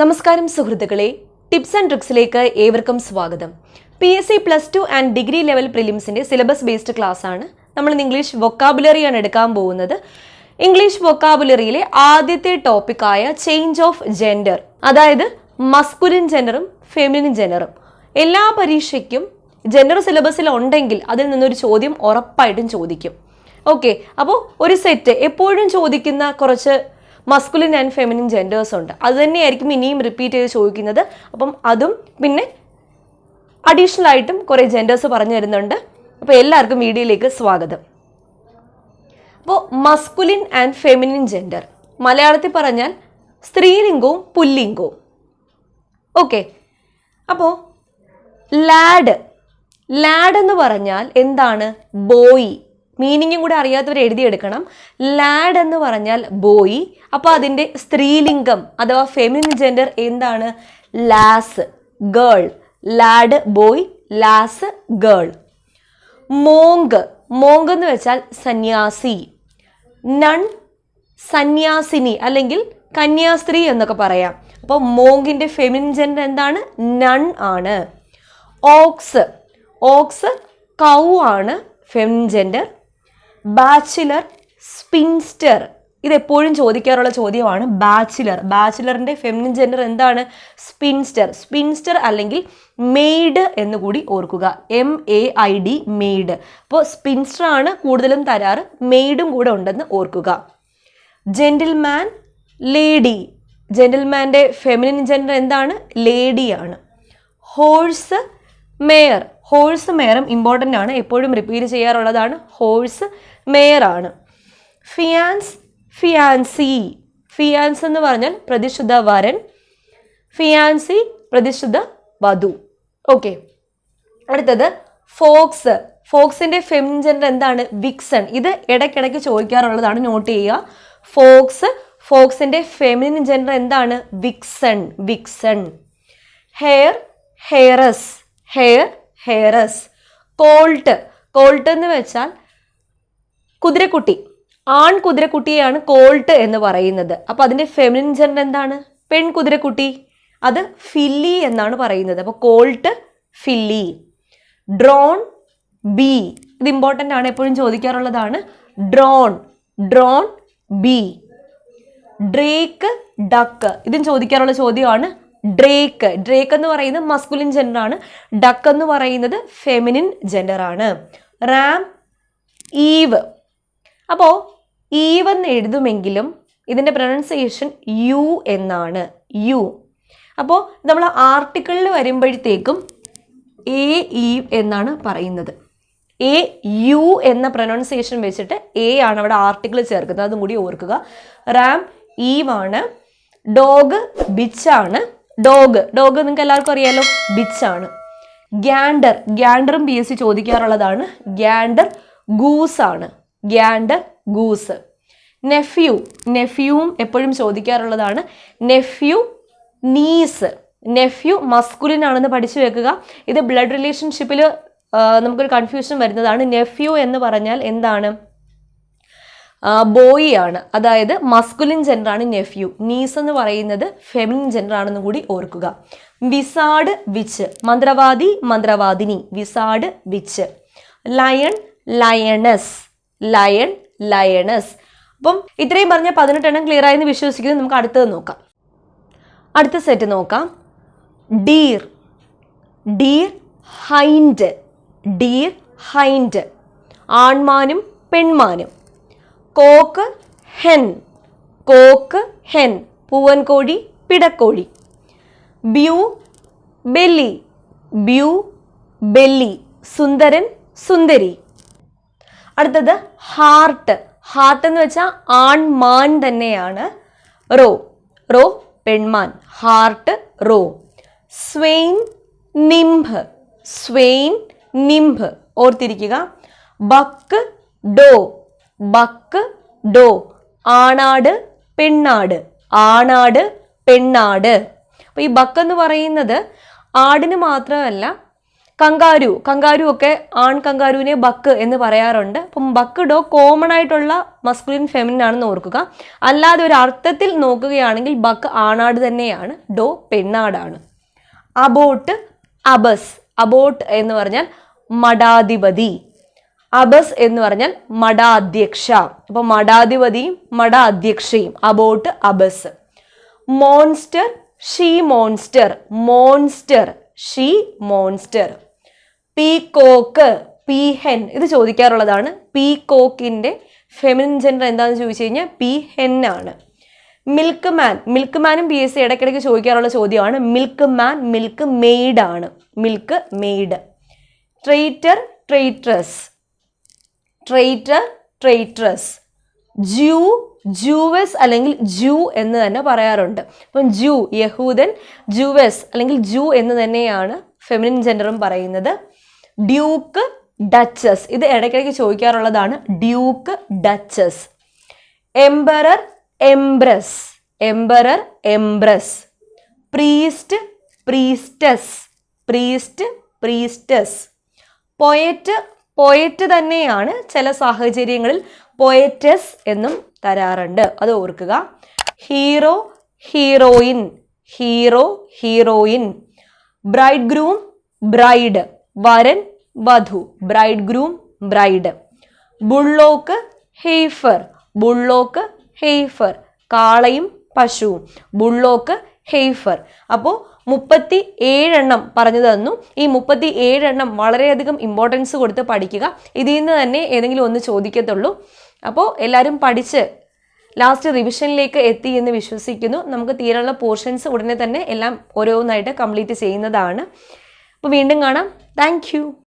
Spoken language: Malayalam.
നമസ്കാരം സുഹൃത്തുക്കളെ, ടിപ്സ് ആൻഡ് ട്രിക്സിലേക്ക് ഏവർക്കും സ്വാഗതം. PSC +2 ആൻഡ് ഡിഗ്രി ലെവൽ പ്രിലിംസിന്റെ സിലബസ് ബേസ്ഡ് ക്ലാസ് ആണ്. നമ്മൾ ഇംഗ്ലീഷ് വൊക്കാബുലറിയാണ് എടുക്കാൻ പോകുന്നത്. ഇംഗ്ലീഷ് വൊക്കാബുലറിയിലെ ആദ്യത്തെ ടോപ്പിക്കായ ചേഞ്ച് ഓഫ് ജെൻഡർ, അതായത് മസ്കുലിൻ ജെൻഡറും ഫെമിനിൻ ജെൻഡറും. എല്ലാ പരീക്ഷയ്ക്കും ജെൻഡർ സിലബസിൽ ഉണ്ടെങ്കിൽ അതിൽ നിന്നൊരു ചോദ്യം ഉറപ്പായിട്ടും ചോദിക്കും. ഓക്കെ, അപ്പോൾ ഒരു സെറ്റ് എപ്പോഴും ചോദിക്കുന്ന കുറച്ച് മസ്കുലിൻ ആൻഡ് ഫെമിനിൻ ജെൻഡേഴ്സ് ഉണ്ട്. അത് തന്നെയായിരിക്കും ഇനിയും റിപ്പീറ്റ് ചെയ്ത് ചോദിക്കുന്നത്. അപ്പം അതും പിന്നെ അഡീഷണൽ ആയിട്ടും കുറേ ജെൻഡേഴ്സ് പറഞ്ഞു തരുന്നുണ്ട്. അപ്പോൾ എല്ലാവർക്കും വീഡിയോയിലേക്ക് സ്വാഗതം. അപ്പോൾ മസ്കുലിൻ ആൻഡ് ഫെമിനിൻ ജെൻഡർ മലയാളത്തിൽ പറഞ്ഞാൽ സ്ത്രീലിംഗവും പുല്ലിംഗവും. ഓക്കെ, അപ്പോൾ ലാഡ് എന്ന് പറഞ്ഞാൽ എന്താണ്? ബോയ്. മീനിങ്ങും കൂടെ അറിയാത്തവർ എഴുതിയെടുക്കണം. ലാഡ് എന്ന് പറഞ്ഞാൽ ബോയ്. അപ്പോൾ അതിൻ്റെ സ്ത്രീലിംഗം അഥവാ ഫെമിനിൻ ജെൻഡർ എന്താണ്? Lass, girl. Lad boy, lass girl. Monk എന്ന് വെച്ചാൽ സന്യാസി. നൺ സന്യാസിനി അല്ലെങ്കിൽ കന്യാസ്ത്രീ എന്നൊക്കെ പറയാം. അപ്പോൾ മോങ്കിൻ്റെ ഫെമിനിൻ ജെൻഡർ എന്താണ്? നൺ ആണ്. ഓക്സ് കൗ ആണ് ഫെമിനിൻ ജെൻഡർ. ബാച്ചിലർ, സ്പിൻസ്റ്റർ, ഇതെപ്പോഴും ചോദിക്കാറുള്ള ചോദ്യമാണ്. ബാച്ചിലറിന്റെ ഫെമിനിൻ ജെൻഡർ എന്താണ്? സ്പിൻസ്റ്റർ അല്ലെങ്കിൽ മെയ്ഡ് എന്ന് കൂടി ഓർക്കുക. MAID, made. അപ്പോൾ സ്പിൻസ്റ്റർ ആണ് കൂടുതലും തരാറ്, മെയ്ഡും കൂടെ ഉണ്ടെന്ന് ഓർക്കുക. Gentleman, lady. ജെന്റിൽമാൻ്റെ ഫെമിനിൻ ജെൻഡർ എന്താണ്? ലേഡിയാണ്. ഹോഴ്സ് മെയറും ഇമ്പോർട്ടൻ്റ് ആണ്, എപ്പോഴും റിപ്പീറ്റ് ചെയ്യാറുള്ളതാണ്. ഹോഴ്സ് മെയർ ആണ്. ഫിയാൻസ് എന്ന് പറഞ്ഞാൽ പ്രതിശുദ്ധ വരൻ. ഫിയാൻസി പ്രതിശുദ്ധ വധു. ഓക്കെ, അടുത്തത് ഫോക്സിന്റെ ഫെമിനിൻ ജെൻഡർ എന്താണ്? വിക്സൺ. ഇത് ഇടയ്ക്കിടയ്ക്ക് ചോദിക്കാറുള്ളതാണ്, നോട്ട് ചെയ്യുക. ഫോക്സിന്റെ ഫെമിനിൻ ജെൻഡർ എന്താണ്? വിക്സൺ. ഹെയറസ്. കോൾട്ട് എന്ന് വെച്ചാൽ കുതിരക്കുട്ടി. ആൺ കുതിരക്കുട്ടിയെയാണ് കോൾട്ട് എന്ന് പറയുന്നത്. അപ്പൊ അതിന്റെ ഫെമിനിൻ ജെൻഡർ എന്താണ്? പെൺകുതിരക്കുട്ടി. അത് ഫില്ലി എന്നാണ് പറയുന്നത്. അപ്പൊ കോൾട്ട്, ഫില്ലി. Drone, bee. ഇത് ഇമ്പോർട്ടൻ്റ് ആണ്, എപ്പോഴും ചോദിക്കാറുള്ളതാണ്. Drone, bee. Drake, duck. ഇതും ചോദിക്കാറുള്ള ചോദ്യമാണ്. ഡ്രേക്ക് എന്ന് പറയുന്നത് മസ്കുലിൻ ജെൻഡർ ആണ്. ഡക്ക് എന്ന് പറയുന്നത് ഫെമിനിൻ ജെൻഡർ ആണ്. റാം, ഈവ്. അപ്പോൾ ഈവ് എന്ന് എഴുതുമെങ്കിലും ഇതിൻ്റെ പ്രൊനൗൺസിയേഷൻ യു എന്നാണ്. യു. അപ്പോൾ നമ്മൾ ആർട്ടിക്കിളിൽ വരുമ്പോഴത്തേക്കും ഈവ് എന്നാണ് പറയുന്നത്. യു എന്ന പ്രൊനൗൺസിയേഷൻ വെച്ചിട്ട് ആണ് അവിടെ ആർട്ടിക്കിൾ ചേർക്കുന്നത്, അതും കൂടി ഓർക്കുക. റാം ഈവ് ആണ്. ഡോഗ്, ബിച്ചാണ്. ഡോഗ് നിങ്ങൾക്ക് എല്ലാവർക്കും അറിയാലോ, ബിച്ചാണ്. ഗ്യാൻഡറും PSC ചോദിക്കാറുള്ളതാണ്. ഗ്യാൻഡർ ഗൂസ് ആണ്. ഗൂസ്. നെഫ്യൂവും എപ്പോഴും ചോദിക്കാറുള്ളതാണ്. നെഫ്യൂ മസ്കുലിൻ ആണെന്ന് പഠിച്ചു വെക്കുക. ഇത് ബ്ലഡ് റിലേഷൻഷിപ്പിൽ നമുക്കൊരു കൺഫ്യൂഷൻ വരുന്നതാണ്. നെഫ്യൂ എന്ന് പറഞ്ഞാൽ എന്താണ്? ബോയ് ആണ്, അതായത് മസ്കുലിൻ ജെൻഡർ ആണ് നെഫ്യൂ. നീസ് എന്ന് പറയുന്നത് ഫെമിനിൻ ജെൻഡർ ആണെന്ന് കൂടി ഓർക്കുക. Wizard, witch. മന്ത്രവാദിനി. Wizard, witch. ലയണസ്. അപ്പം ഇത്രയും പറഞ്ഞ 18 എണ്ണം ക്ലിയർ ആയെന്ന് വിശ്വസിക്കുന്നു. നമുക്ക് അടുത്തത് നോക്കാം. അടുത്ത സെറ്റ് നോക്കാം. Deer, hind. ആൺമാനും പെൺമാനും. Cock, hen. പൂവൻകോഴി, പിടക്കോഴി. ബെല്ലി. സുന്ദരൻ, സുന്ദരി. അടുത്തത് ഹാർട്ട് എന്ന് വെച്ചാൽ ആൺമാൻ തന്നെയാണ്. റോ പെൺമാൻ. Hart, roe. Swain, nymph. ഓർത്തിരിക്കുക. Buck, doe. ആണാട്, പെണ്ണാട്. അപ്പൊ ഈ ബക്ക് എന്ന് പറയുന്നത് ആടിന് മാത്രമല്ല കങ്കാരു ഒക്കെ ആൺ കങ്കാരുവിനെ ബക്ക് എന്ന് പറയാറുണ്ട്. അപ്പം ബക്ക് ഡോഗ് കോമൺ ആയിട്ടുള്ള മസ്കുലിൻ ഫെമിനിൻ ആണെന്ന് ഓർക്കുക. അല്ലാതെ ഒരു അർത്ഥത്തിൽ നോക്കുകയാണെങ്കിൽ ബക്ക് ആണാട് തന്നെയാണ്, ഡോ പെണ്ണാടാണ്. അബോട്ട്, അബസ്. അബോട്ട് എന്ന് പറഞ്ഞാൽ മഠാധിപതി, അബസ് എന്ന് പറഞ്ഞാൽ മഠാധ്യക്ഷ. അപ്പൊ മഠാധിപതിയും മഠാധ്യക്ഷയും, abbot abbess. Monster, she monster. Monster, she monster. Peacock, peahen. ഇത് ചോദിക്കാറുള്ളതാണ്. പീകോക്കിന്റെ ഫെമിനിൻ ജെൻഡർ എന്താണെന്ന് ചോദിച്ചു കഴിഞ്ഞാൽ പീഹെൻ ആണ്. മിൽക്ക് മാൻ, മിൽക്ക് മാനും PSC ഇടയ്ക്കിടയ്ക്ക് ചോദിക്കാറുള്ള ചോദ്യമാണ്. മിൽക്ക് മാൻ, മിൽക്ക് മെയ്ഡ് ആണ്, മിൽക്ക് മെയ്ഡ്. ട്രെയ്റ്റർ, ട്രെയ്ട്രസ്. ട്രെയ്റ്റർ, ട്രെയ്ട്രസ്. ജൂ, ജൂവസ് അല്ലെങ്കിൽ ജൂ എന്ന് തന്നെ പറയാറുണ്ട്. അപ്പം ജൂ, യഹൂദൻ. ജൂവസ് അല്ലെങ്കിൽ ജൂ എന്ന് തന്നെയാണ് ഫെമിനിൻ ജെൻഡറും പറയുന്നത്. Duke, duchess. ഇത് ഇടയ്ക്കിടയ്ക്ക് ചോദിക്കാറുള്ളതാണ്. Duke, duchess. Emperor, empress. Emperor, empress. Priest, priestess. Priest, priestess. Poet, poet തന്നെയാണ്, ചില സാഹചര്യങ്ങളിൽ പോയറ്റസ് എന്നും തരാറുണ്ട്, അത് ഓർക്കുക. Hero, heroine. Hero, heroine. Bride groom, bride. വരൻ, വധു. Bride groom, bride. Bullock, heifer. Bullock, heifer. കാളയും പശുവും. Bullock, heifer. അപ്പോൾ 37 പറഞ്ഞു തന്നു. ഈ 37 വളരെയധികം ഇമ്പോർട്ടൻസ് കൊടുത്ത് പഠിക്കുക. ഇതിൽ നിന്ന് തന്നെ ഏതെങ്കിലും ഒന്ന് ചോദിക്കത്തുള്ളൂ. അപ്പോൾ എല്ലാവരും പഠിച്ച് ലാസ്റ്റ് റിവിഷനിലേക്ക് എത്തി എന്ന് വിശ്വസിക്കുന്നു. നമുക്ക് തീരെയുള്ള പോർഷൻസ് ഉടനെ തന്നെ എല്ലാം ഓരോന്നായിട്ട് കംപ്ലീറ്റ് ചെയ്യുന്നതാണ്. അപ്പോൾ വീണ്ടും കാണാം. താങ്ക്